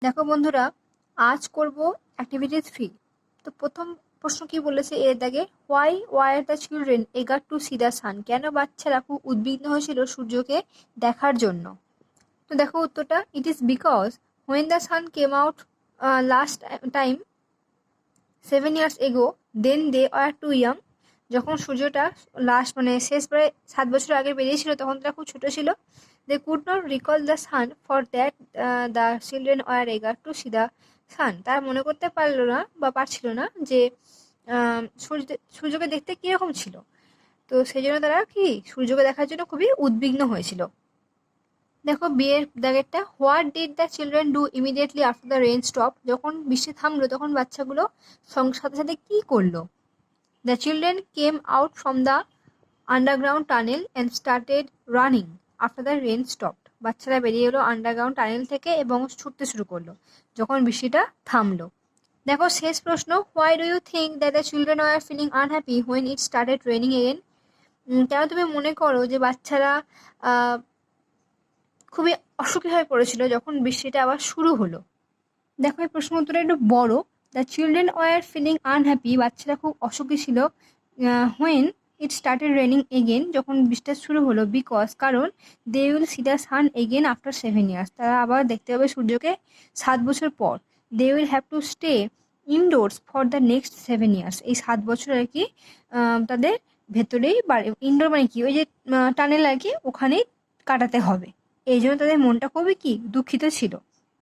দেখো বন্ধুরা, আজ করব অ্যাক্টিভিটিস 3। তো প্রথম প্রশ্ন কি বলেছে এর দাগে, হোয়াই ওয়ার দ্য চিলড্রেন এগার টু সি দ্য সান? কেন বাচ্চারা খুব উদ্বিগ্ন হয়েছিল সূর্যকে দেখার জন্য? তো দেখো উত্তরটা, it is because when the sun came out last time 7 years ago, then they are too young. যখন সূর্যটা লাস্ট শেষ প্রায় 7 বছর আগে বেরিয়েছিল তখন তারা খুব ছোট ছিল। They could not recall the sun, for that the children were eager to see the sun. তারা মনে করতে পারলো না বা পারছিল না যে সূর্যকে দেখতে কীরকম ছিল। তো সেই জন্য তারা কি সূর্যকে দেখার জন্য খুবই উদ্বিগ্ন হয়েছিল। দেখো বিয়ের দাগেরটা, what did the children do immediately after the rain stop? যখন বৃষ্টি থামলো তখন বাচ্চাগুলো সঙ্গে সাথে সাথে কি করলো? The children came out from the underground tunnel and started running after the rain stop. বাচ্চারা বেরিয়ে এলো আন্ডারগ্রাউন্ড টানেল থেকে এবং ছুটতে শুরু করলো যখন বৃষ্টিটা থামলো। দেখো শেষ প্রশ্ন, why do you think that the children are feeling unhappy when it started raining again? কেন তুমি মনে করো যে বাচ্চারা খুবই অসুখী হয়ে পড়েছিল যখন বৃষ্টিটা আবার শুরু হলো? দেখো এই প্রশ্ন উত্তরটা একটু বড়। The children were feeling unhappy, বাচ্চারা খুব অসুখী ছিল when it started raining again, যখন বৃষ্টিটা শুরু হলো। বিকজ, কারণ they will see the sun again after 7 years, তারা আবার দেখতে পাবে সূর্যকে 7 বছর পর। They will have to stay indoors for the next 7 years, এই 7 বছর আর কি তাদের ভেতরেই ইনডোর মানে কি, ওই যে টানেল আর কি, ওখানেই কাটাতে হবে। এই জন্য তাদের মনটা খুবই কি দুঃখিত ছিল।